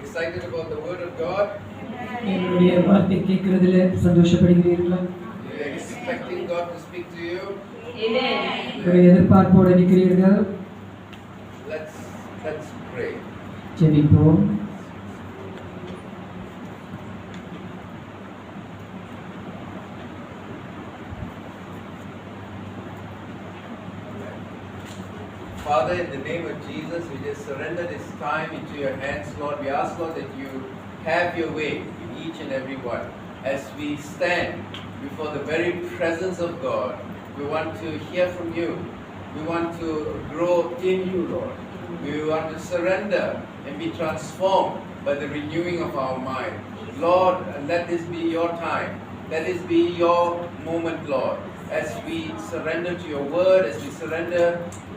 excited about the word of God? என்னுடைய வார்த்தை கேட்கிறதுல சந்தோஷப்படுகிறீர்களா? You're expecting God to speak to you? ஒரு எதிர்பார்ப்போடு நிற்கிறீர்கள்? Let's pray. ஜெபிப்போம். Father, in the name of Jesus, we just surrender this time into your hands, Lord. We ask, Lord, that you have your way in each and every one. As we stand before the very presence of God, we want to hear from you. We want to grow in you, Lord. We want to surrender and be transformed by the renewing of our mind. Lord, let this be your time. Let this be your moment, Lord. As we surrender to your word, as we surrender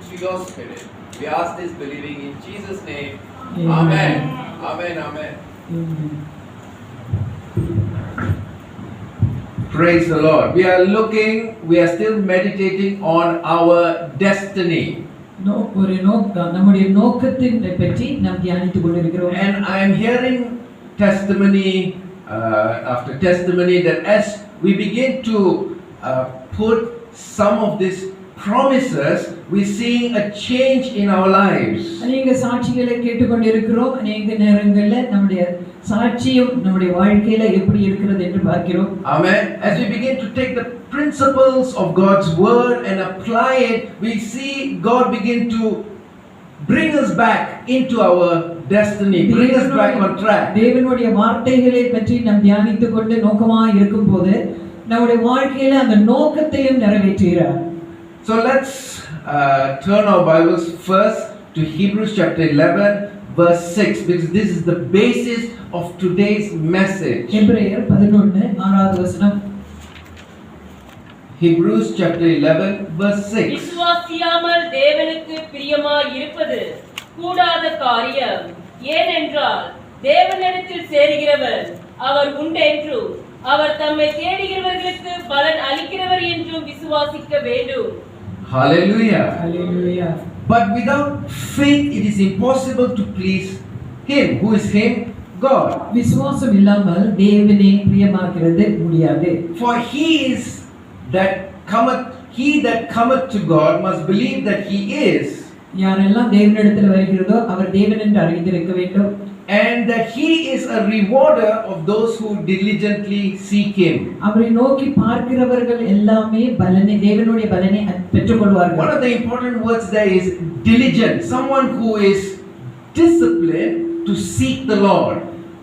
to your spirit. We ask this believing in Jesus' name. Amen. Amen. Amen. Amen. Praise the Lord. We are still meditating on our destiny. நம்முடைய நோக்கத்தை பற்றி நாம் தியானித்துக் கொண்டிருக்கிறோம். And I am hearing testimony after testimony that as we begin to put some of these promises, we seeing a change in our lives. அநேக சாட்சிகளை கேட்டுக்கொண்டிருக்கிறோம். அநேக நேரங்களில் நம்முடைய சாட்சியம் நம்முடைய வாழ்க்கையில எப்படி இருக்கிறது என்று பார்க்கிறோம். Amen. As we begin to take the principles of God's word and apply it, we see God begin to bring us back into our destiny, bring us back on track. தேவனுடைய வார்த்தைகளை பற்றி நாம் தியானித்துக் கொண்டு நோக்கமாக இருக்கும்போது நம்முடைய வாழ்க்கையில அந்த நோக்கத்தையும் நிறைவேற்றுகிறார். So let's turn our Bibles first to Hebrews chapter 11 verse 6, because this is the basis of today's message. எபிரேயர் 11:6வது வசனம். Hebrews chapter 11 verse 6. விசுவாசியாமல் தேவனுக்கு பிரியமாய் இருப்பது கூடாத காரியம். ஏனென்றால் தேவனிடத்தில் சேருகிறவர் அவர் உண்டென்றும் அவர் தம்மை தேடுகிறவர்களுக்கு பலன் அளிக்கிறவர் என்றும் விசுவாசிக்க வேண்டும். Hallelujah. Hallelujah. But without faith it is impossible to please him. Who is him? God. விசுவாசம் இல்லாமல் தேவனை பிரியமாக்குறது முடியாது. For he that cometh to God must believe that he is, யாரெல்லாம் தேவனிடத்தில் வருகிறதோ அவர் தேவன் என்று அறிந்திருக்க வேண்டும். and that he is a rewarder of those who diligently seek him. அவரை நோக்கி பார்க்கிறவர்கள் எல்லாமே பலனை தேவனுடைய பலனை பெற்றுக்கொள்வார்கள். One of the important words there is diligent, someone who is disciplined to seek the Lord.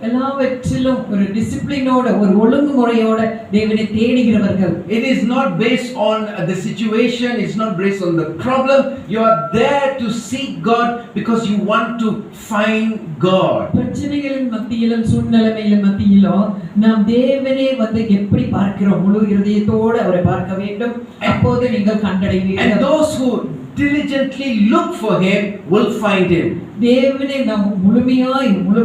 எல்லாவற்றிலும் ஒரு டிசிப்ளினோட ஒரு ஒழுங்குமுறையோட தேவனை தேடுகிறவர்கள். It is not based on the situation, it's not based on the problem. You are there to seek God because you want to find God. பிரச்சனைகளின் மத்தியிலும் சூழ்நிலைகளின் மத்தியிலும் நாம் தேவனை எப்படி பார்க்கிறோம், முழு இதயத்தோடு அவரை பார்க்க வேண்டும். அப்போது நீங்கள் கண்டடைவீர்கள். And those who diligently look for him will find him. தேவனை நாம் முழுமையாய் முழு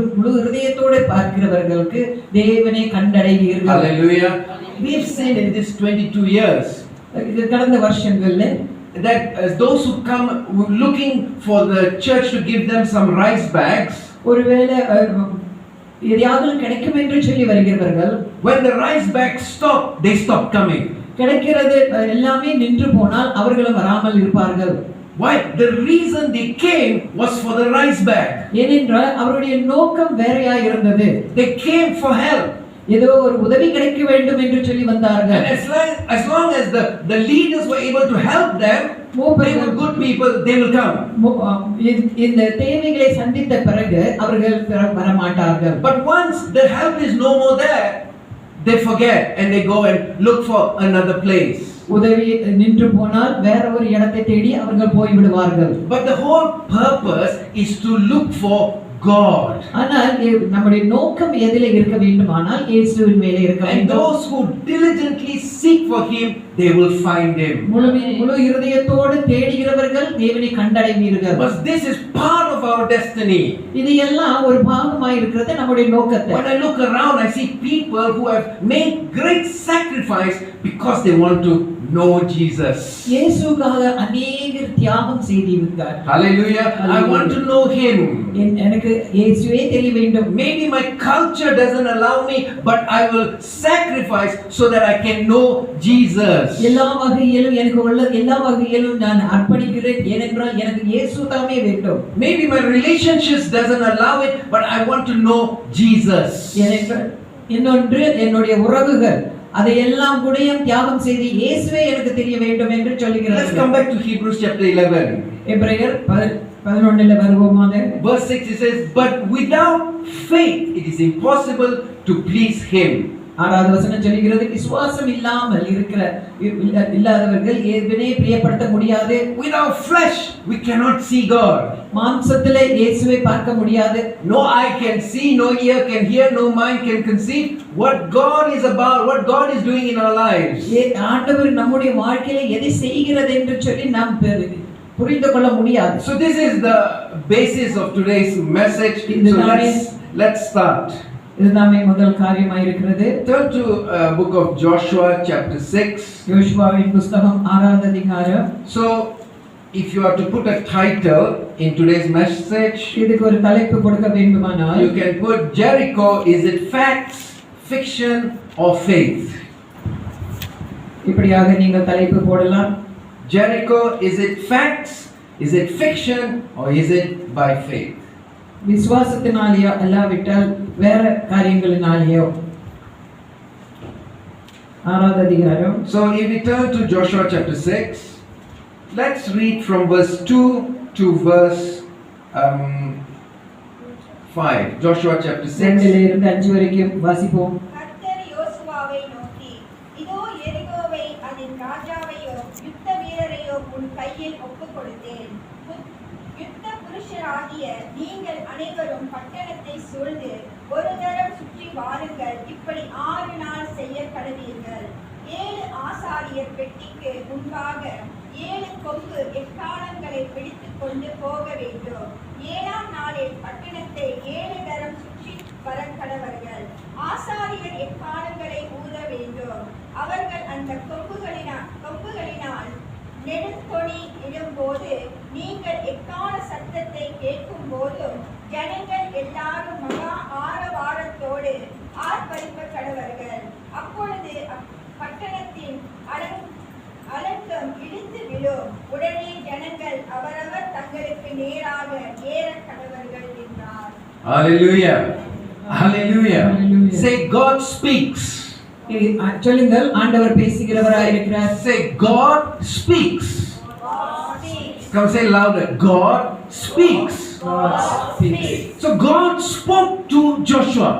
இதயத்தோடு பார்க்கிறவர்களுக்கு தேவனை கண்டடைவீர்கள். Hallelujah. We've seen in this 22 years கடந்த வருஷங்கள்ல that those who come looking for the church to give them some rice bags, ஒருவேளை எதையாவது கிடைக்கும் என்று சொல்லி வருகிறவர்கள், when the rice bags stop, they stop coming. கிடைக்கிறது எல்லாமே நின்று போனால் அவர்களும் வராமல் இருப்பார்கள். Why? The reason they came was for the rice bag. ஏனென்றால் அவருடைய நோக்கம் வேறையா இருந்தது. They came for help. ஏதோ ஒரு உதவி கிடைக்க வேண்டும் என்று சொல்லி வந்தார்கள். And as long as the leaders were able to help them, they were good people, they will come. இந்த தேவைகளை சந்தித்த பிறகு அவர்கள் வர மாட்டார்கள். But once the help is no more there, they forget and they go and look for another place. உதவி நின்று போனால் வேற ஒரு இடத்தை தேடி அவர்கள் போய் விடுவார்கள். But the whole purpose is to look for God. ஆனால் நம்முடைய நோக்கம் எதிலே இருக்க வேண்டுமானால் இயேசுவின் மேலே இருக்க வேண்டும். And those who diligently seek for him, they will find him. முழு இதயத்தோடு தேடுகிறவர்கள் தேவனை கண்டடைவீர்கள். But this is part of our destiny. இது எல்லாம் ஒரு பாகமாய் இருக்கிறது நம்முடைய நோக்கத்தை. When I look around, I see people who have made great sacrifice because they want to know Jesus. இயேசுவுக்காக अनेகர் தியாகம் செய்திருக்கிறார். Hallelujah. I want to know him. எனக்கு எனக்கு இயேசுவே தெரிய வேண்டும். Maybe my culture doesn't allow me, but I will sacrifice so that I can know Jesus. எல்லா வகையிலும் எனக்கு உள்ள எல்லா வகையிலும் நான் அர்ப்பணிக்கிறேன். ஏனென்றால் எனக்கு இயேசு தாமே வேண்டும். Maybe my relationships doesn't allow it, but I want to know Jesus. ஏனென்றால் இன்னொன்று என்னுடைய உறவுகள் அதையெல்லாம் கூடயும் தியாகம் செய்து இயேசுவே எனக்கு தெரிய வேண்டும் என்று Let's சொல்கிறார்கள். come back to Hebrews chapter 11. எபிரேயர் 11 வருவோமாக. Verse 6 it says, but without faith it is impossible to please him. ஆறாவது வசனம் சொல்கிறது, விசுவாசம் இல்லாமல் இருக்கிற இல்லாதவர்கள் இயேசுவை பிரியப்படுத்த முடியாது. Without flesh we cannot see God. மாம்சத்திலே இயேசுவை பார்க்க முடியாது. No eye can see, no ear can hear, no mind can conceive what God is about, what God is doing in our lives. ஆண்டவர் நம்முடைய வாழ்க்கையில எதை செய்கிறது என்று சொல்லி நாம் புரிந்து கொள்ள முடியாது. So this is the basis of today's message. So let's start. இதுதாமே முதல் காரியமாக இருக்கிறது. Turn to book of Joshua chapter 6. யோசுவாவின் புத்தகம் 6வது அதிகாரம். So if you are to put a title in today's message, இதுக்கு ஒரு தலைப்பு கொடுக்க வேண்டுமானால் you can put Jericho, is it facts, fiction or faith? இப்படியாக நீங்கள் தலைப்பு போடலாம். Jericho, is it facts, is it fiction or is it by faith? விசுவாசத்தினாலேயோ அல்லாவிட்டால் வேற காரியங்களினாலேயோ. 6வது அதிகாரம். So if we turn to Joshua chapter 6, let's read from verse 2 to verse 5. Joshua chapter 6. 2 இருந்து 5 வரைக்கும் வாசிப்போம். கர்த்தர் யோசுவாவை நோக்கி, இதோ எரிகோவை அதன் ராஜாவையோ யுத்த வீரரையோ உன் கையில் ஒப்புக் கொடுத்தேன். யுத்த புருஷராகிய நீங்கள் அனைவரும் பட்டணத்தை சூழ்ந்து ஒரு தரம் சுற்றி வாருங்கள். இப்படி 6 நாள் செய்ய கடவீர்கள். 7 ஆசாரியர் பெட்டிக்கு முன்பாக 7 கொம்பு எக்காளங்களை பிடித்துக் கொண்டு போக வேண்டும். 7ஆம் நாளில் பட்டணத்தை 7 தரம் சுற்றி வர கடவர்கள். ஆசாரியர் எக்காளங்களை ஊத வேண்டும். அவர்கள் அந்த கொம்புகளினால் நெடுந்தொனி இடும்போது நீங்கள் எக்காள சத்தத்தை கேட்கும் போதும் ஜனங்கள் எல்லாரும் மகா ஆரவாரத்தோடு ஆர்ப்பரிக்க கடவர்கள். அப்பொழுது பட்டணத்தின் அலங்கம் இடிந்து விழும். உடனே ஜனங்கள் அவரவர் தங்களுக்கு நேராக ஏற கடவர்கள் என்றார். Hallelujah. Hallelujah. Hallelujah. Say God speaks. சொல்லுங்கள், ஆண்டவர் பேசுகிறவராய் இருக்கிறார். Say God speaks. Come say louder. God speaks. So God spoke to Joshua.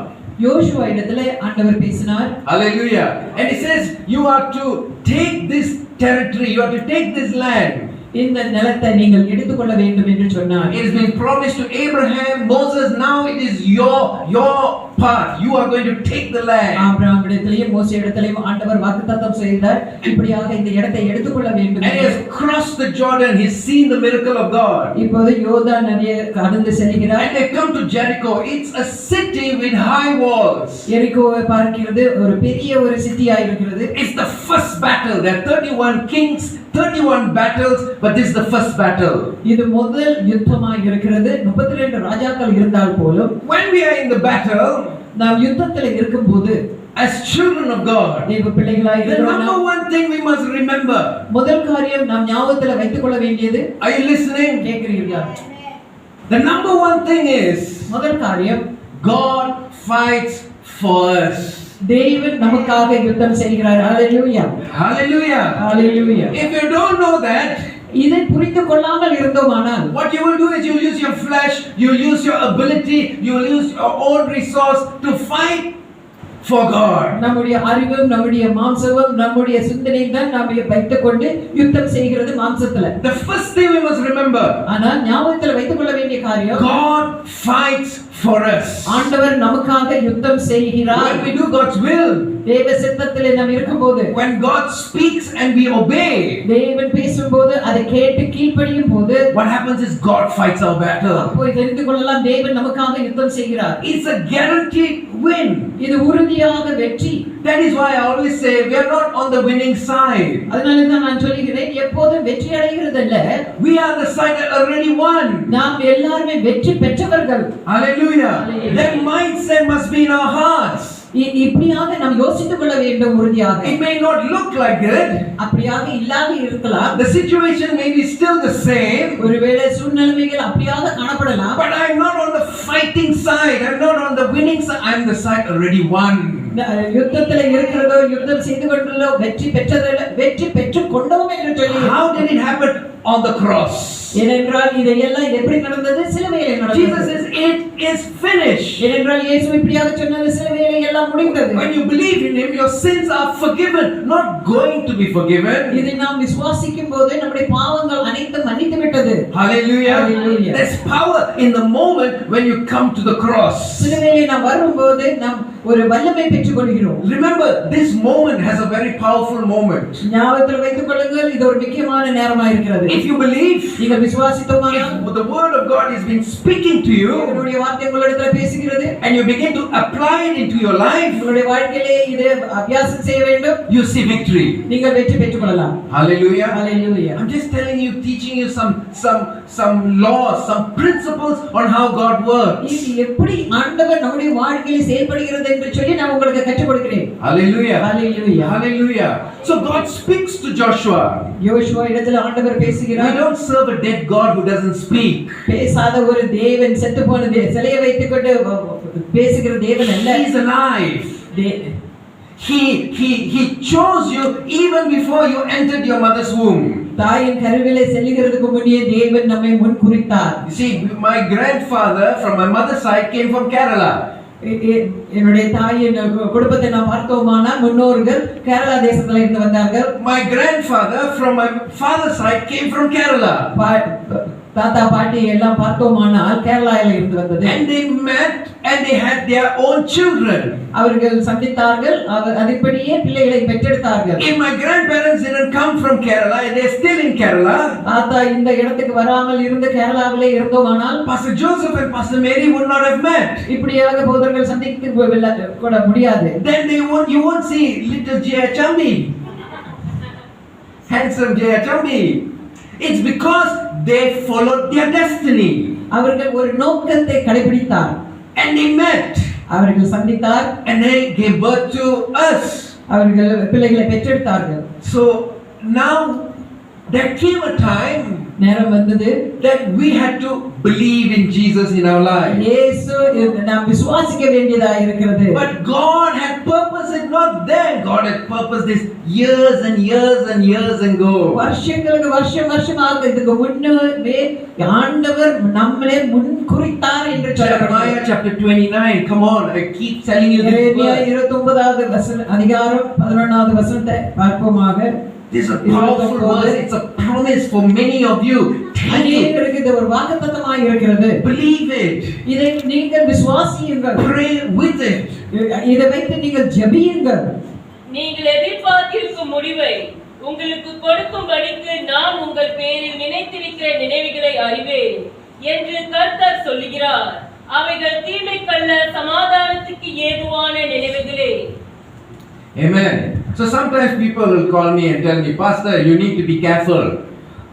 யோசுவா இடத்துல ஆண்டவர் பேசினார். Hallelujah. And he says you are to take this territory, you are to take this land. இந்த நிலத்தை நீங்கள் எடுத்துக்கொள்ள வேண்டும் என்று சொன்னார். It has been promised to Abraham, Moses, now it is your part. You are going to take the land. Abraham இடத்திலேயும் மோசே இடத்திலேயும் ஆண்டவர் வாக்குத்தத்தம் செய்தார், இப்படியாக இந்த இடத்தை எடுத்துக்கொள்ள வேண்டும். And he has crossed the Jordan, he has seen the miracle of God. இப்போது யோர்தான் நதியை கடந்து செல்கிறார். And they come to Jericho. It's a city with high walls. எரிகோவை பார்க்கிறது ஒரு பெரிய ஒரு சிட்டியா இருக்கிறது. It's the first battle. There are 31 kings, 31 battles, but this is the first battle. இது முதல் யுத்தமாக இருக்கிறது. 32 ராஜாக்கள் இருந்தால் போலும் When we are in the battle, நாம் யுத்தத்தில் இருக்கும்போது as children of God, தேவ பிள்ளைகளாய் the number இருக்கிறோம். one thing we must remember. முதல் காரியம் நாம் ஞாபகத்தில் வைத்துக் கொள்ள வேண்டியது, Are you listening? கேட்கிறீர்களா? The number one thing is முதல் காரியம், God fights for us. தேவன் நமக்காக யுத்தம் செய்கிறார். ஹalleluya. Hallelujah. Hallelujah. If you don't know that, இதை புரிந்து கொள்ளாமல் இருந்தோமானால் what you will do is you will use your flesh, you will use your ability, you will use your own resource to fight for God. நம்முடைய அறிவும் நம்முடைய மாம்சமும் நம்முடைய சிந்தனையும் தான் நாம் வைத்துக் கொண்டு யுத்தம் செய்கிறது மாம்சத்துல. The first thing we must remember, ஆனால் ஞாபகத்தில் வைத்துக் கொள்ள வேண்டிய காரியம், God fights for us. ஆண்டவர் நமக்காக யுத்தம் செய்கிறார். When we do God's will, தேவ சித்தத்திலே நாம் இருக்கும்போது, when God speaks and we obey, தேவன் பேசும்போது அதை கேட்டு கீழ்ப்படியும் போது, what happens is God fights our battle. அப்போ தெரிந்து கொள்ளலாம் தேவன் நமக்காக யுத்தம் செய்கிறார். It's a guaranteed win. இது உறுதியாக வெற்றி. That is why I always say we are not on the winning side. அதனால தான் நான் சொல்கிறேன், எப்போதும் வெற்றி அடைகிறதல்ல, We are the side that already won. நாம் எல்லாரும் வெற்றி பெற்றவர்கள். Hallelujah. Hallelujah. That mindset must be in our hearts. இப்படியாக நாம் யோசித்துக் கொள்ள வேண்டும் உறுதியாக. It may not look like it. அப்படியாக இல்லாத இருக்கலாம். The situation may be still the same. ஒருவேளை சூழ்நிலைகள் அப்படியாக காணப்படலாம். But I'm not on the fighting side. I'm not on the winning side. I'm the side already won. யுத்தத்துல இருக்கிறதோ, யுத்தம் செய்து கொண்டுள்ளோ, வெற்றி பெற்றுக் கொண்டோம் என்று சொல்லி. How did it happen? On the cross. ஏனென்றால் இதையெல்லாம் எப்படி நடந்தது? சிலுவையிலே நடந்தது. Jesus says it is finished. ஏனென்றால் இயேசு இப்படியாக சொன்னது, சிலுவையிலே எல்லாம் முடிந்தது. When you believe in him, your sins are forgiven, not going to be forgiven. இதை நாம் விசுவாசிக்கும் போது நம்முடைய பாவங்கள் அனைத்தும் மன்னித்து விட்டது. Hallelujah. Hallelujah. There's power in the moment when you come to the cross. சிலுவையிலே நாம் வரும்போது நாம் ஒரு வல்லமை பெற்றுக் கொள்கிறோம். Remember, this moment has a very powerful moment. ஞாபகத்தில் வைத்துக் கொள்ளுங்கள், இது ஒரு முக்கியமான நேரமாக இருக்கிறது. If you believe, நீங்கள் விசுவாசித்தோமானால், if the word of God has been speaking to you, தேவனுடைய வார்த்தை உங்களிடத்தில் பேசுகிறது, and you begin to apply it into your life, உங்களுடைய வாழ்க்கையிலே இதை அபியாசம் செய்ய வேண்டும், you see victory. நீங்கள் வெற்றி பெற்றுக் கொள்ளலாம். Hallelujah. Hallelujah. I'm just telling you, teaching you some laws, some principles on how God works. இது எப்படி ஆண்டவர் நம்முடைய வாழ்க்கையில் செயல்படுகிறது என்று சொல்லி நான் உங்களுக்கு கற்றுக் கொடுக்கிறேன். Hallelujah. Hallelujah. Hallelujah. So God speaks to Joshua. யோசுவா இடத்தில் ஆண்டவர் We பேசுகிறார். don't serve a dead God who doesn't speak. பேசாத ஒரு தேவன், செத்து போன சிலையை வைத்துக்கொண்டு பேசுகிற தேவன் அல்ல. He is alive. They- He chose you even before you entered your mother's womb. தாயின் கருவிலே செல்லுகிறதுக்கு முன்னே தேவன் நம்மை முன் குறித்தார். You see, my grandfather from my mother's side came from Kerala. என்னுடைய தாயின் குடும்பத்தை நாம் பார்த்தோமானால் முன்னோர்கள் கேரளா தேசத்துல இருந்து வந்தார்கள். My grandfather from my father's side came from Kerala. தாத்தா பாட்டி எல்லாம் பார்த்தோமானால் கேரளாவில இருந்து வந்தது. And they met and they had their own children. அவர்கள் சந்தித்தார்கள், அதன்படியே பிள்ளைகளை பெற்றெடுத்தார்கள். If my grandparents didn't come from Kerala, they're still in Kerala. தாத்தா இந்த இடத்துக்கு வராமல் இருந்து கேரளாவிலே இருந்தோமானால் Pastor Joseph and Pastor Mary would not have met. இப்படியாக போதர்கள் சந்திக்க கூட முடியாது. Then you won't see little J.A. Chambi, handsome J.A. Chambi. It's because they followed their destiny. அவர்கள் ஒரு நோக்கத்தை கடைபிடித்தார். And they met. அவர்கள் சந்தித்தார். And they gave birth to us. அவர்கள் பிள்ளைகளை பெற்றெடுத்தார்கள். So now there came a time நேரம் வந்தது that we had to believe in Jesus in our life. இயேசு நாம் விசுவாசிக்க வேண்டியதா இருக்கிறது. But God had purposed it not then. God had purposed this years and years and years ago. வருஷங்களுக்கு வருஷமாக இதுக்கு முன்னே ஆண்டவர் நம்மளே முன் குறித்தார் என்று Jeremiah chapter 29. Come on, I keep telling you this Jeremiah verse. 29வது அதிகாரம் 11வது வசனத்தை பார்ப்போமாக. This is a powerful verse. It's a promise for many of you. Take it. அநேகருக்கு இது ஒரு வாக்குத்தத்தமாய் இருக்கிறது. Believe it. இதை நீங்கள் விசுவாசியுங்கள். Pray with it. இதை வைத்து நீங்கள் ஜெபியுங்கள். நீங்கள் எதிர்பார்த்திருக்கும் முடிவை உங்களுக்கு கொடுக்கும்படிக்கு நான் உங்கள் பேரில் நினைத்திருக்கிற நினைவுகளை அறிவேன் என்று கர்த்தர் சொல்லுகிறார். அவைகள் தீமைக்கல்ல, சமாதானத்துக்கு ஏதுவான நினைவுகளே. Amen. So sometimes people will call me and tell me, Pastor, you need to be careful.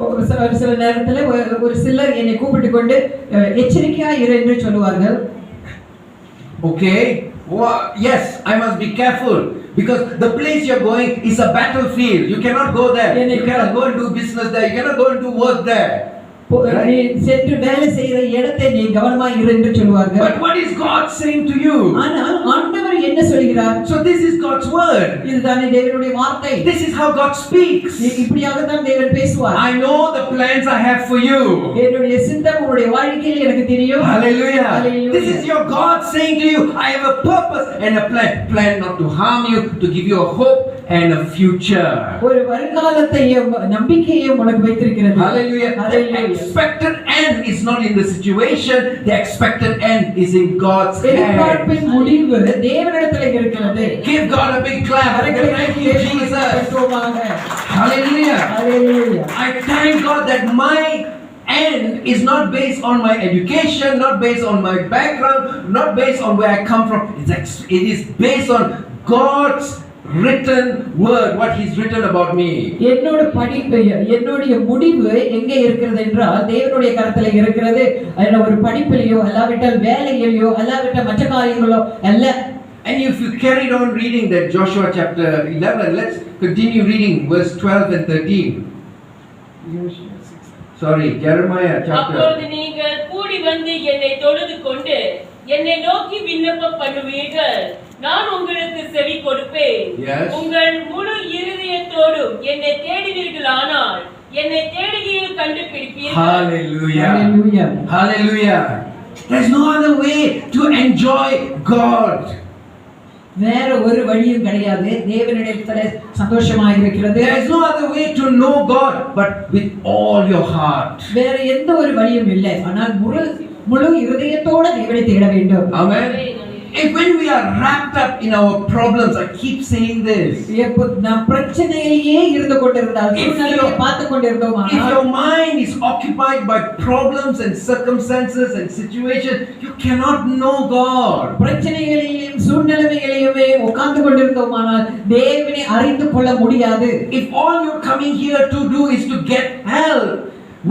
ஒரு சில நேரத்துல ஒரு சிலர் என்னை கூப்பிட்டு கொண்டு எச்சரிக்கையா இரு என்று சொல்லுவார்கள். Okay? Yes, I must be careful because the place you're going is a battlefield. You cannot go there. You cannot go and do business there. You cannot go and do work there. நீ சென்று வேலை செய்கிற இடத்தை நீ கவனமாக இரு என்று சொல்வார்கள். But what is God saying to you? ஆனால் ஆண்டவர் என்ன சொல்கிறார்? So this is God's word. இதுதான் தேவனுடைய வார்த்தை. This is how God speaks. இப்படியாக தான் தேவன் பேசுவார். I know the plans I have for you. என்னுடைய சிந்தனை உங்களுடைய வாழ்க்கையில் எனக்கு தெரியும். Hallelujah. Hallelujah. This is your God saying to you, I have a purpose and a plan. Plan not to harm you, to give you a hope and a future. ஒரு வருங்காலத்தையும் நம்பிக்கையையும் உனக்கு வைத்திருக்கிறது. Hallelujah. The expected end is not in the situation. The expected end is in God's hand. எதிர்பார்ப்பின் முடிவு தேவனிடத்தில் இருக்கிறது. Give God a big clap. Thank you, Jesus. Hallelujah. Hallelujah. I thank God that my end is not based on my education, not based on my background, not based on where I come from. It is based on God's written word, what He's written about me. என்னோட படிப்பு, என்னுடைய முடிவு எங்கே இருக்கிறது என்றால் தேவனுடைய கரத்தில் இருக்கிறது. ஒரு படிப்பிலேயோ அல்லாவிட்டால் வேலையிலேயோ அல்லாவிட்டால் மற்ற காரியங்களோ அல்ல. And if you carried on reading that Joshua chapter 11, let's continue reading verse 12 and 13. Sorry, Jeremiah chapter. அப்பொழுது நீங்கள் கூடி வந்து என்னை தொழுது கொண்டு என்னை நோக்கி விண்ணப்பம் பண்ணுவீர்கள், நான் உங்களுக்கு செவி கொடுப்பேன். Yes. உங்கள் முழு இருதயத்தோடும் என்னை தேடுவீர்களானால் என்னை தேடுகையில் கண்டுபிடிப்பீர்கள். Hallelujah. Hallelujah. Hallelujah. There's no other way to enjoy God. வேற ஒரு வழியும் கிடையாது தேவனிடத்தில் சந்தோஷமாக இருக்கிறது. There is no other way to know God but with all your heart. வேற எந்த ஒரு வழியும் இல்லை, ஆனால் முழு இருதயத்தோட தேவனை தேட வேண்டும். Amen. If when we are wrapped up in our problems, I keep saying this. நாம் பிரச்சனையிலேயே இருந்து கொண்டிருந்தால், சூழ்நிலையை பார்த்து கொண்டிருந்தோமானால், if your mind is occupied by problems and circumstances and situations, you cannot know God. பிரச்சனைகளையும் சூழ்நிலைகளையுமே உட்கார்ந்து கொண்டிருந்தோமானால் தேவனை அறிந்து கொள்ள முடியாது. If all you're coming here to do is to get help,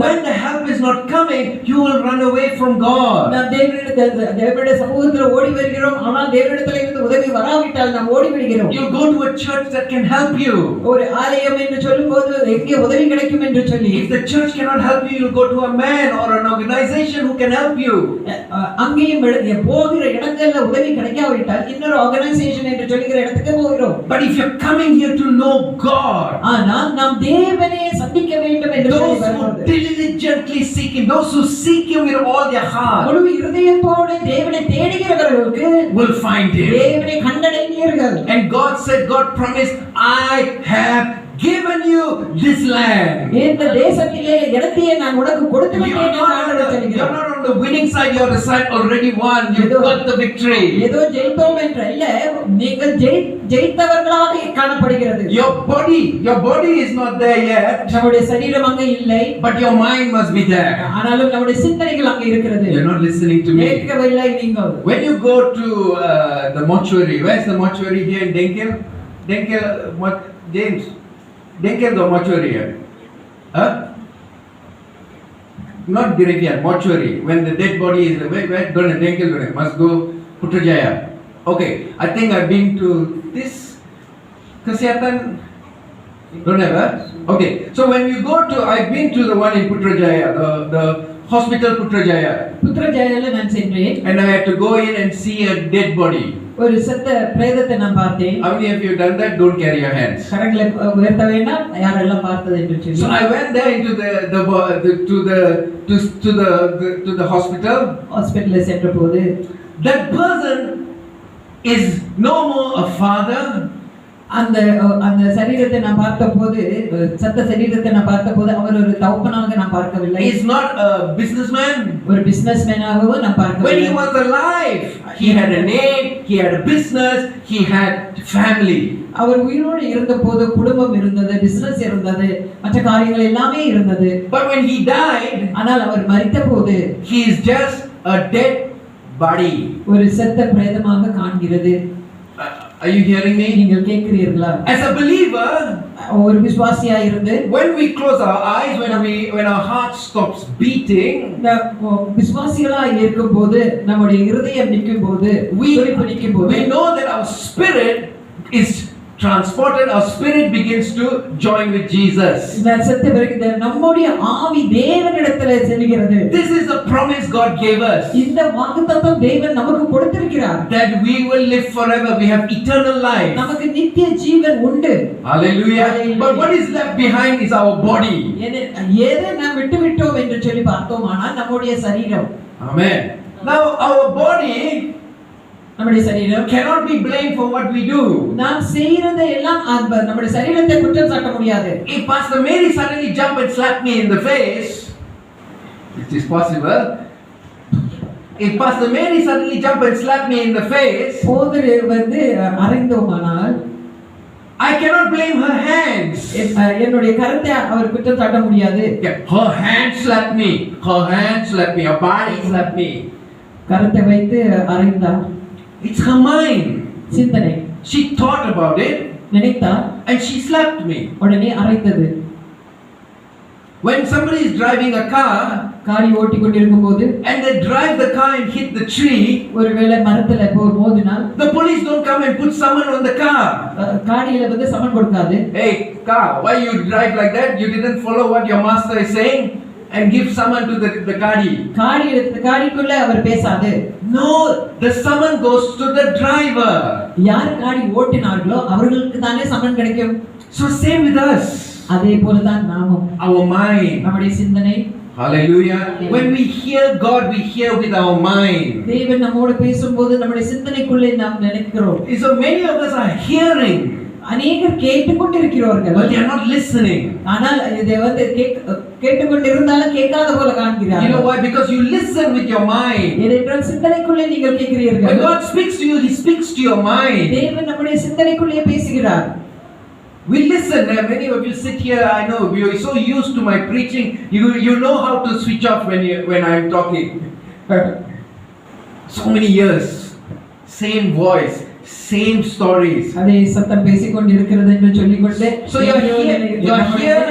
when the help is not coming, you will run away from God. நாம் தேவனுடைய சமூகத்தில் ஓடி வருகிறோம், ஆனால் தேவனிடத்தில் இருந்து உதவி வராவிட்டால் நாம் ஓடி விடுகிறோம். You go to a church that can help you. ஒரு ஆலயம் என்று சொல்லும்போது எங்கே உதவி கிடைக்கும் என்று சொல்லி, If the church cannot help you, you go to a man or an organization who can help you. அங்கேயும் போகிற இடங்கள்ல உதவி கிடைக்காவிட்டால் இன்னொரு ஆர்கனைசேஷன் என்று சொல்லுகிற இடத்துக்கு போகிறோம். But if you're coming here to know God, ஆனால் நாம் தேவனை சந்திக்க வேண்டும் என்று சொல்லி வரும்போது, diligently seek Him, those who seek Him with all their heart முழு இருதயத்தோடு தேவனை தேடுகிறவர்களுக்கு will find Him. தேவனை கண்டடைவீர்கள். And God said, God promised, I have given you this land. இந்த தேசத்திலே இடத்தை நான் உனக்கு கொடுத்து விட்டேன் என்று ஆண்டவர் சொல்கிறார். You're not on the winning side, you're on the side already won. You got the victory. ஏதோ ஜெயித்தோம் என்று அல்ல, நீங்கள் ஜெயித்தவர்களாக காணப்படுகிறது. Your body is not there yet. நம்முடைய சரீரம் அங்கே இல்லை, but your mind must be there. ஆனாலும் நம்முடைய சிந்தனைகள் அங்கே இருக்கிறது. You're not listening to me. கேட்கவில்லை நீங்கள். When you go to the mortuary, where's the mortuary here in Denkel? What James? Denkel the mortuary here. Huh? Not Graveyard, mortuary. When the dead body is where gonna Denkel must go Putrajaya. Okay, I think I've been to this Kesehatan. Don't have, huh? Okay, so when you go to, I've been to the one in Putrajaya, the hospital Putrajaya. புத்ரஜயால நான் சென்றேன். And I had to go in and see a dead body. ஒரு செத்த பிரேதத்தை நான் பார்த்தேன். How many of you done that? Don't carry your hands. கரங்களை உயர்த்த வேண்டாம், யாரெல்லாம் பார்த்தது என்று சொல்லி. So I went there into the hospital. ஹாஸ்பிடல்ல சென்றபோது That person is no more a father. அந்த சரீரத்தை நான் பார்த்தபோது, சத்த சரீரத்தை நான் பார்த்தபோது அவர் ஒரு தகப்பனாக நான் பார்க்கவில்லை. He is not a businessman. ஒரு பிசினஸ்மேனாகவும் நான் பார்க்கவில்லை. When he was alive, he had a name, he had a business, he had family. அவர் உயிரோடு இருந்தபோது குடும்பம் இருந்தது, பிசினஸ் இருந்தது, மற்ற காரியங்கள் எல்லாமே இருந்தது. But when he died, ஆனால் அவர் மரித்தபோது he is just a dead body. ஒரு செத்த பிரேதமாக காண்கிறது. Are you hearing me? நீங்கள் கேட்கிறீர்களா? As a believer, ஒரு விசுவாசியா இருந்து when we close our eyes, when our heart stops beating, விசுவாசிகளா இருக்கும்போது, நம்முடைய இருதயம் நிக்கும்போது, துடிப்பு நிக்கும்போது, we know that our spirit is transported, our spirit begins to join with Jesus. செத்த பிறகு நம்முடைய ஆவி தேவனிடத்திலே செல்கிறது. This is the promise God gave us. இந்த வாக்குத்தத்தம் தேவன் நமக்கு கொடுத்திருக்கிறார். That we will live forever, we have eternal life. நமக்கு நித்திய ஜீவன் உண்டு. Hallelujah. But what is left behind is our body. எதை நாம் விட்டுவிட்டோம் என்று சொல்லி பார்த்தோமானால் நம்முடைய சரீரம். Amen. Now our body, நம்முடைய சரீரம் cannot be blamed for what we do. நாம் செய்யறதை எல்லாம் நம்முடைய சரீரத்தை குற்றம் சாட்ட முடியாது. If Pastor Mary suddenly jump and slap me in the face, it is possible. If Pastor Mary suddenly jump and slap me in the face, போதர் அறைந்தோமானால் I cannot blame her hands. என்னுடைய கரத்தை அவர் குற்றம் சாட்ட முடியாது. Her hand slapped me. Her hand slapped me. Her body slapped me. கரத்தை வைத்து அறைந்தார். It's her mind. சிந்தனை. She thought about it. நினைத்தார். And she slapped me. உடனே அறைந்தது. When somebody is driving a car, காரி ஓட்டி கொண்டிருக்கும் போது and they drive the car and hit the tree, ஒருவேளை மரத்துல மோதினால் the police don't come and put someone on the car. காடியில சமன் கொடுக்காது. Hey car, why you drive like that? You didn't follow what your master is saying, and give summon to the காடி. காடிக்குள்ள அவர் பேசாது. No, the summon goes to the driver. யார் காடி ஓட்டினார்களோ அவர்களுக்கு தானே சமன் கிடைக்கும். So same with us. அதே போலதான் நாமும். Our mind. நம்முடைய சிந்தனை. Hallelujah. When we hear God, we hear with our mind. தேவன் நம்மோடு பேசும்போது நம்முடைய சிந்தனைக்குள்ளே நாம் நினைக்கிறோம். So many of us are hearing. அநேகர் கேட்டுக்கொண்டிருக்கிறார்கள். But they are not listening. ஆனால் இதை கேட்டுக்கொண்டிருந்தாலும் கேட்காத போல காண்கிறார்கள். You know why? Because you listen with your mind. ஏனென்றால் சிந்தனைக்குள்ளே நீங்கள் கேட்கிறீர்கள். When God speaks to you, He speaks to your mind. தேவன் நம்முடைய சிந்தனைக்குள்ளே பேசுகிறார். We listen. Many of you sit here. I know you are so used to my preaching. You know how to switch off when I am talking. So many years, same voice, same stories. அதே சத்தம் பேசிக் கொண்டிருக்கிறது என்று சொல்லிக்கொண்டே So you are here.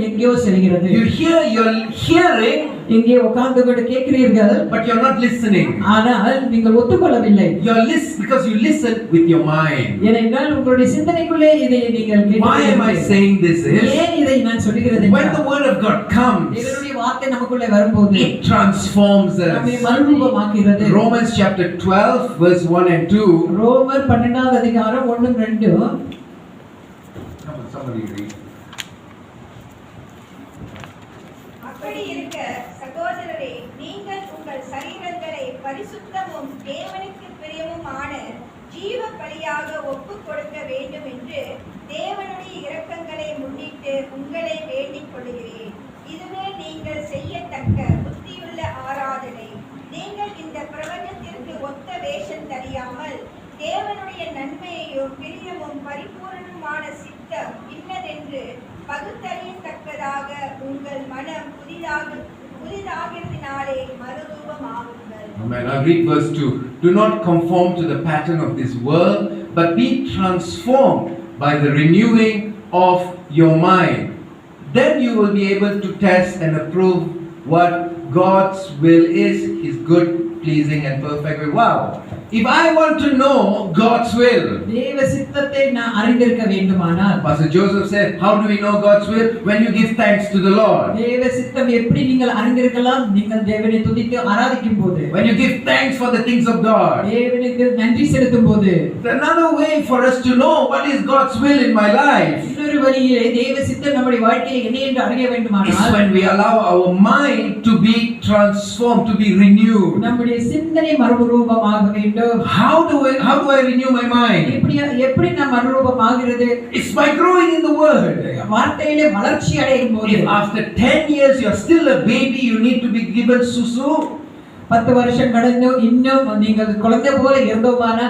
எங்கேயோ செல்கிறது. You're hearing. இங்கே உட்கார்ந்து கொண்டு கேட்கிறீர்கள். But you're not listening. ஆனால் நீங்கள் ஒத்துக்கொள்ளவில்லை. Because you listen with your mind. ஏனென்றால் உங்களுடைய சிந்தனைக்குள்ளே இதை நீங்கள் கேட்கிறீர்கள். Why am I saying this is? ஏன் இதை நான் சொல்கிறேன்? When the word of God comes, தேவனுடைய வார்த்தை நமக்குள்ளே வரும்போது it transforms us. நம்மை மறுரூபமாக்குகிறது. Romans chapter 12 verse 1 and 2. ரோமர் 12வது அதிகாரம் 1 2. Somebody read. அப்படி இருக்க சகோதரரே, நீங்கள் உங்கள் சரீரங்களை பரிசுத்தமும் தேவனுக்கு பிரியமுமான ஜீவ பலியாக ஒப்புக் கொடுக்க வேண்டும் என்று தேவனுடைய இரக்கங்களை முன்னிட்டு உங்களை வேண்டிக் கொள்கிறேன். இதுவே நீங்கள் செய்யத்தக்க புத்தியுள்ள ஆராதனை. நீங்கள் இந்த பிரபஞ்சத்திற்கு ஒத்த வேஷம் தெரியாமல் தேவனுடைய நன்மையையும் பிரியமும் பரிபூரணமான சித்தம் இன்னதென்று பகுத்தறியத்தக்கதாக உங்கள் மனம் புதிதாகிறதினாலே மறுரூபமாகுங்கள். Amen. I read verse 2. Do not conform to the pattern of this world, but be transformed by the renewing of your mind. Then you will be able to test and approve what God's will is, His good, pleasing and perfect will. Wow. If I want to know God's will, தேவ சித்தத்தை நான் அறிந்திருக்க வேண்டுமானால், Pastor Joseph said, how do we know God's will? When you give thanks to the Lord. தேவ சித்தம் எப்படி நீங்கள் அறிந்திருக்கலாம்? நீங்கள் தேவனை துதித்து ஆராதிக்கும் போது. When you give thanks for the things of God. தேவனுக்கு நன்றி செலுத்தும் போது. Another way for us to know what is God's will in my life. இன்னொரு வழியிலே தேவ சித்தம் நம்முடைய வாழ்க்கையில் என்ன என்று அறிய வேண்டுமானால், is when we allow our mind to be transformed, to be renewed. நம்முடைய சிந்தனை மறுரூபமாக வேண்டும். How do I renew my mind? எப்படி நாம் மறுரூபமாகிறது? It's by growing in the word. வார்த்தையிலே வளர்ச்சி அடையும் போது. If after 10 years you are still a baby, you need to be given susu. 10 வருஷம் கடந்து இன்னும் நீங்கள் குழந்தை போல இருந்தோமானா,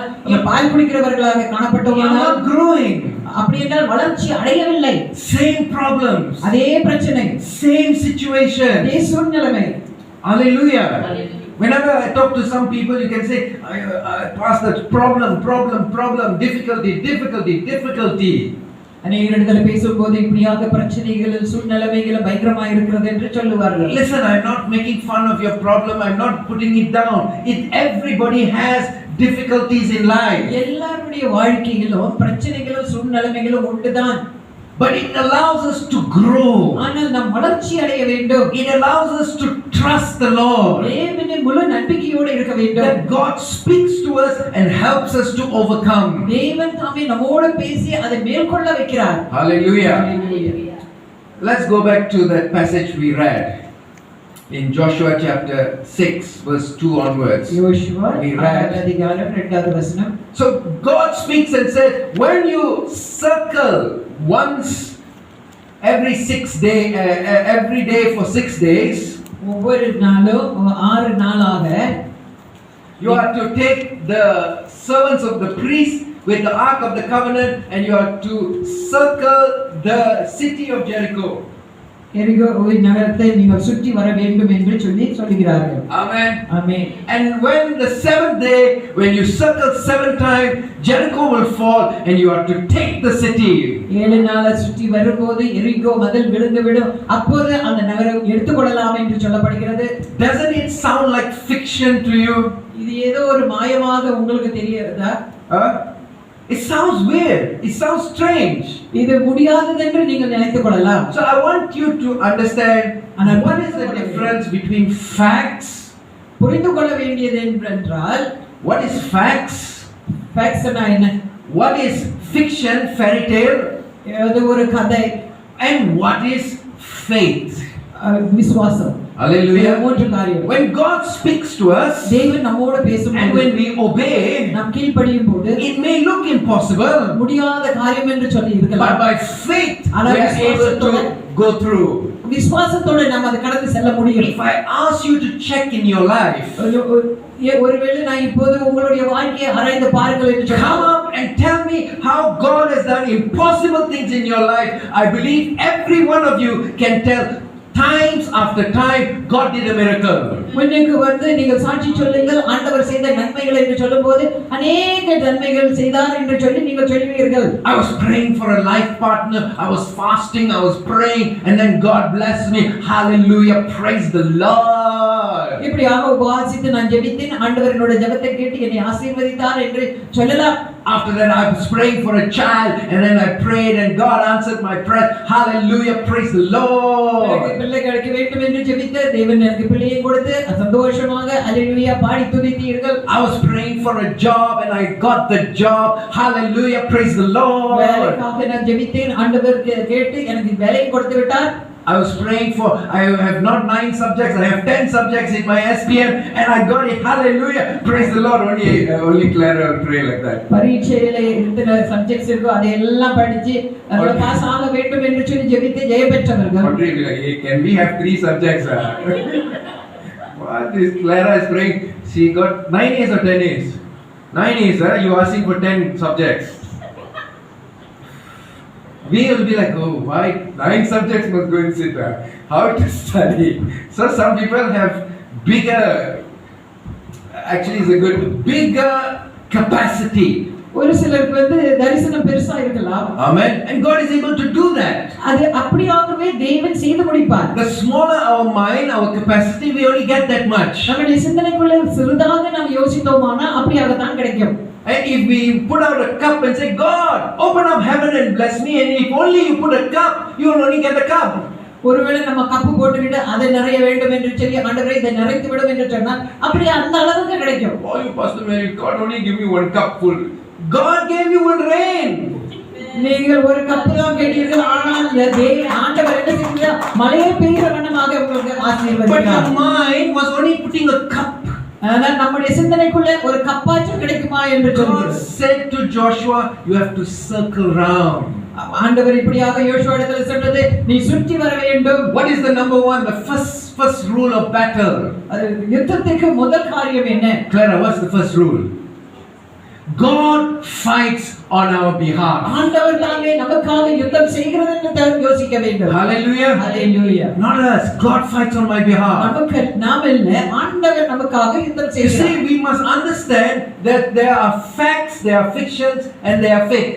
பால் குடிக்கிறவர்களாக காணப்பட்டோமானா, you are growing. அப்படி என்றால் வளர்ச்சி அடையவில்லை. Same problems. அதே பிரச்சனை. Same situation. அதே சூழ்நிலை. Hallelujah. Whenever I talk to some people, you can say, Pastor, problem, difficulty. அநேகரிடத்துல பேசும்போது இப்படியாக பிரச்சனைகள் சூழ்நிலைகள் பயங்கரமாக இருக்கிறது என்று சொல்லுவார்கள். Listen, I'm not making fun of your problem. I'm not putting it down. Everybody has difficulties in life. எல்லாருடைய வாழ்க்கையிலும் பிரச்சனைகளும் சூழ்நிலைகளும் உண்டுதான். But it allows us to grow. ஆனால் நாம் வளர்ச்சி அடைய வேண்டும். It allows us to trust the Lord. தேவனை முழு நம்பிக்கையோடு இருக்க வேண்டும். That God speaks to us and helps us to overcome. தேவன் தாமே நம்மோடு பேசி அதை மேற்கொள்ள வைக்கிறார். Hallelujah. Let's go back to that passage we read. In Joshua chapter 6, verse 2 onwards. Joshua We read. 6 அதிகாரம் 2வது வசனம். So God speaks and says, when you circle once every day for 6 days, ஒவ்வொரு நாளும் 6 நாளாக you are to take the servants of the priest with the ark of the covenant and you are to circle the city of Jericho. எரிகோ நகரத்தை நீங்கள் சுற்றி வர வேண்டும் என்று சொல்லுகிறார்கள். Amen. Amen. And when the 7th day, when you circle 7 times, Jericho will fall and you are to take the city. 7 நாளை சுற்றி வரும்போது எரிகோ மதில் விழுந்து விடும், அப்போது அந்த நகரம் எடுத்துக்கொள்ளலாம் என்று சொல்லப்படுகிறது. Doesn't it sound like fiction to you? இது ஏதோ ஒரு மாயமாக உங்களுக்கு தெரியுதா? It sounds weird. It sounds strange. இது முடியாதது என்று நீங்கள் நினைத்துக் கொள்ளலாம். So I want you to understand what is the difference between facts. புரிந்து கொள்ள வேண்டியது என்றால் What is facts? facts என்ன? What is fiction, fairy tale? அது ஒரு கதை. And what is faith? விசுவாசம். Hallelujah. மூன்று காரியம். When God speaks to us, தேவன் நம்மோடு பேசும்போது and when we obey, நாம் கீழ்ப்படியும் போது it may look impossible, முடியாத காரியம் என்று சொல்லி but இருக்கலாம். by faith we are able to go through. விசுவாசத்தோட நாம் அதை கடந்து செல்ல முடியும். If I ask you to check in your life, ஒருவேளை நான் இப்போது உங்களுடைய வாழ்க்கையை ஆராய்ந்து பாருங்கள் என்று come சொன்னால், up and tell me how God has done impossible things in your life. I believe every one of you can tell times after time God did a miracle. முன்னுக்கு வந்து நீங்கள் சாட்சி சொல்லுங்கள், ஆண்டவர் செய்த நன்மைகள் என்று சொல்லும்போது அநேக நன்மைகள் செய்தார் என்று சொல்லி நீங்கள் சொல்லுவீர்கள். I was praying for a life partner, I was fasting, I was praying, and then God blessed me. Hallelujah, praise the Lord. இப்படியாக உபவாசித்து நான் ஜெபித்தேன், ஆண்டவர் என்னோட ஜெபத்தை கேட்டு என்னை ஆசீர்வதித்தார் என்று சொல்லலாம். After that I was praying for a child and then I prayed and God answered my prayer. Hallelujah, praise the Lord. பிள்ளை கிடைக்க வேண்டும் என்று ஜெபித்து தேவன் எனக்கு பிள்ளையை கொடுத்து சந்தோஷமாக ஹல்லேலூயா பாடி துதித்தீர்கள். I was praying for a job and I got the job. Hallelujah, praise the Lord. வேலைக்காக நான் ஜெபித்தேன், ஆண்டவர் கேட்டு எனக்கு வேலையை கொடுத்து விட்டார். I was praying for, I have not 9 subjects, I have 10 subjects in my SPM and I got it. Hallelujah, praise the Lord. Only Clara will pray like that. பரீட்சையில எத்தனை சப்ஜெக்ட்ஸ் இருக்கோ அதை எல்லாம் படிச்சு அதோட பாஸ் ஆக வேண்டும் என்று சொல்லி ஜெபித்து ஜெயம் பெற்றவர்கள். What really like, hey, can we have 3 subjects? What is Clara is praying? She got 9 A's or 10 A's? 9 A's, you asking for 10 subjects. We will be like, oh, why 9 subjects must go and sit? How to study? So some people have bigger capacity. ஒரு சிலருக்கு வந்து தரிசனம் பெருசா இருக்கலாம். Amen. And God is able to do that. அது அப்படியாகவே தேவன் செய்து முடிப்பார். The smaller our mind, our capacity, we only get that much. நம்முடைய சிந்தனைக்குள்ள சிறிதாக நாம் யோசித்தோமானா அப்படியாக தான் கிடைக்கும். And if we put out a cup and say, God, open up heaven and bless me, and if only you put a cup, you will only get the cup. ஒருவேளை நம்ம cup போட்டுக்கிட்டு அதை நிறைய வேண்டும் என்று சொல்லி ஆண்டவரே இதை நிறைத்து விடும் என்று சொன்னால் அப்படி அந்த அளவுக்கு கிடைக்கும். Oh, you Pastor Mary, God only give me 1 cup full. God gave you 1 rain. நீங்கள் ஒரு கப்பு தான் கேட்டீர்கள், ஆனால் ஆண்டவர் என்ன செய்தார்? மழையை பெய்கிற வண்ணமாக உங்களுக்கு ஆசீர்வதித்தார். But your mind was only putting a cup. ஆனால் நம்முடைய சிந்தனைக்குள்ள ஒரு கப்பாச்சும் கிடைக்குமா என்று God சொல்கிறார். said to Joshua, you have to circle round. ஆண்டவர் இப்படியாக யோசுவாவிடத்தில் சொன்னது, நீ சுற்றி வர வேண்டும். What is the number 1, the first rule of battle? அது யுத்தத்துக்கு முதல் காரியம் என்ன? Clara, what's the first rule? God fights on our behalf. ஆண்டவர் தாமே நமக்காக யுத்தம் செய்கிறது என்று தான் யோசிக்க வேண்டும். Hallelujah. Hallelujah. Not us. God fights on my behalf. நமக்கு நாம் இல்ல, ஆண்டவர் நமக்காக யுத்தம் You see, செய்கிறார். we must understand that there are facts, there are fictions, and there are faith.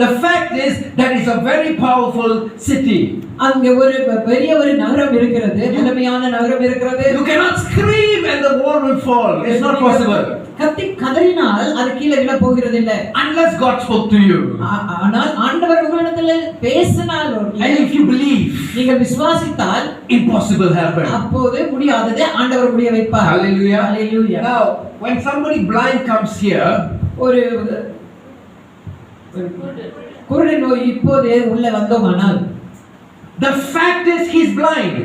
The fact is that it's a very powerful city. அங்க ஒரு பெரிய ஒரு நகரம் இருக்கிறது, வலிமையான நகரம் இருக்கிறது. You cannot scream and the wall will fall. It's not possible. கத்தி கதறினால் அது கீழே விழ போகிறது இல்லை. Unless God spoke to you. ஆனால் ஆண்டவர் உங்களிடத்தில் பேசினால், And if you believe, நீங்கள் விசுவாசித்தால் impossible happen. அப்போது முடியாததை ஆண்டவர் முடிய வைப்பார். Hallelujah. Hallelujah. Now, when somebody blind comes here, ஒரு குருடு நோய் இப்போது உள்ள வந்தோமானால், the fact is he's blind.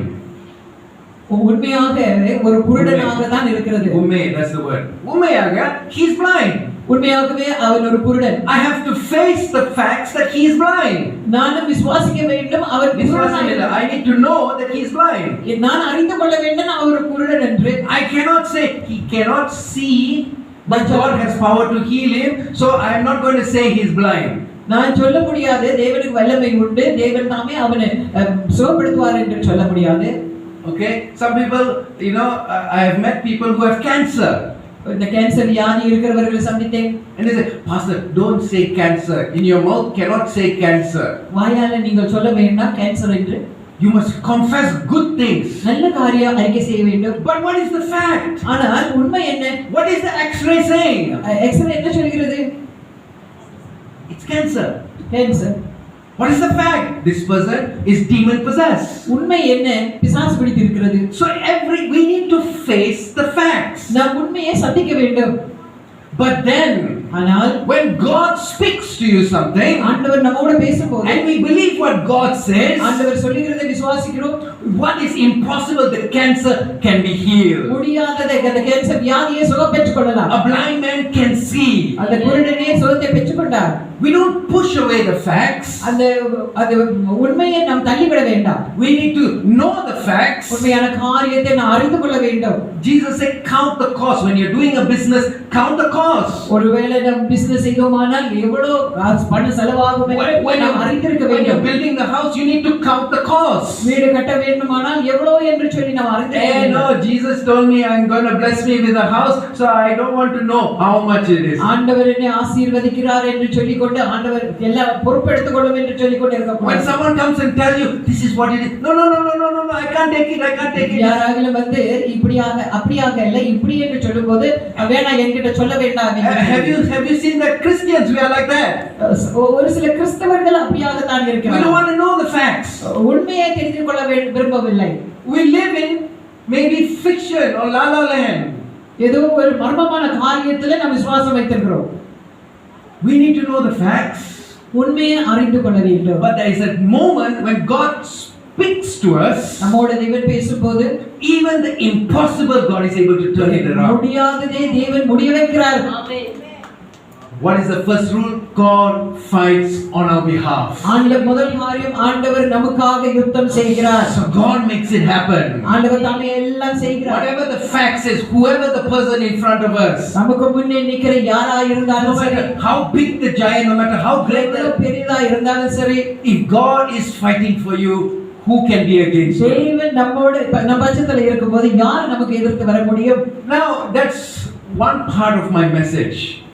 உண்மையாகவே ஒரு குருடனாக தான் இருக்கிறது. Umme, that's the word. Ummeyaga, he's blind. உண்மையாகவே அவன் ஒரு குருடன். I have to face the facts that he is blind. நானும் விசுவாசிக்க வேண்டும் அவர் குருடனாக. I need to know that he is blind. நான் அறிந்து கொள்ள வேண்டும் அவர் ஒரு குருடன் என்று. I cannot say he cannot see, but God has power to heal him, so I am not going to say he is blind. நான் சொல்ல முடியாது தேவனுக்கு வல்லமை உண்டு, தேவன் தாமே அவனை சுகப்படுத்துவார் என்று சொல்ல முடியாது. Okay, some people, you know, I have met people who have cancer. இந்த கேன்சர் வியாதி இருக்கிறவர்களை சந்தித்தேன். And they say, Pastor, don't say cancer. In your mouth cannot say cancer. வாயால நீங்கள் சொல்ல வேண்டாம் கேன்சர் என்று. You must confess good things. நல்ல காரியம் அறிக்கை செய்ய வேண்டும். But what is the fact? ஆனால் உண்மை என்ன? What is the X-ray saying? X-ray என்ன சொல்கிறது? It's cancer. Cancer. What is the fact? This person is demon possessed. உண்மை என்ன? பிசாசு பிடித்திருக்கிறது. So we need to face the facts. நாம் உண்மையை சந்திக்க வேண்டும். But then ஆனால் when God speaks to you something ஆண்டவர் நம்மோடு பேசும்போது and we believe what God says, ஆண்டவர் சொல்லுகிறதை விசுவாசிக்கிறோம். what is impossible, the cancer can be healed. முடியாததை அந்த கேன்சர் வியாதியை சுகம் பெற்றுக் கொள்ளலாம். A blind man can see. அந்த குருடனே சுகத்தை பெற்றுக் கொண்டார். We don't push away the facts. அந்த உண்மையை நாம் தள்ளிவிட வேண்டாம். We need to know the facts. உண்மையான காரியத்தை நாம் அறிந்து கொள்ள வேண்டும். Jesus said, count the cost. When you're doing a business, count the cost. ஒருவேளை நாம் பிசினஸ் செய்தோமானால் எவ்வளவு பணம் செலவாகும் என்று நாம் அறிந்திருக்க When you're வேண்டும். building the house, you need to count the cost. வீடு கட்ட வேண்டுமானால் எவ்வளவு என்று சொல்லி நாம் அறிந்திருக்க Hey, no, வேண்டும். Jesus told me I'm going to bless me with a house, so I don't want to know how much it is. ஆண்டவர் என்னை ஆசீர்வதிக்கிறார் என்று சொல்லிக்கொண்டு ஆண்டவர் எல்லா பொறுப்பெடுத்துக் கொள்ளும் என்று சொல்லிக்கொண்டு When இருக்கக்கூடாது. someone comes and tell you this is what it is, no, I can't take it, I can't take it. யாராகிலும் வந்து இப்படியாக அப்படியாக இல்லை இப்படி என்று சொல்லும்போது வேணாம் என்கிட்ட சொல்ல வேண்டாம் என்று. Have you seen that Christians we are like that? ஒரு சில கிறிஸ்தவர்கள் அப்படியாக தான் We don't இருக்கிறார்கள். want to know the facts. உண்மையை தெரிந்து கொள்ள விரும்பவில்லை. We live in maybe fiction or la la land. ஏதோ ஒரு மர்மமான காரியத்துல நாம் விசுவாசம் வைத்திருக்கிறோம். We need to know the facts. உண்மையை அறிந்து கொள்ள வேண்டும். But there is a moment when God speaks to us. நம்மோட தேவன் பேசும்போது Even the impossible, God is able to turn it around. முடியாததை தேவன் முடிய வைக்கிறார். ஆமென். What is the first rule? God fights on our behalf. ஆண்டவர் முதல் காரியம் ஆண்டவர் நமக்காக யுத்தம் செய்கிறார். So God makes it happen. ஆண்டவர் தாமே எல்லாம் செய்கிறார். Whatever the fact is, whoever the person in front of us, நமக்கு முன்னே நிக்கிற யாரா no இருந்தாலும் சரி, matter how big the giant, no matter how great எவ்வளவு the, பெரியதா இருந்தாலும் சரி, if God is fighting for you, who can be against you? தேவன் நம்மோடு நம்ம பட்சத்துல இருக்கும்போது யார் நமக்கு எதிர்த்து வர முடியும்? Now that's one part of my message.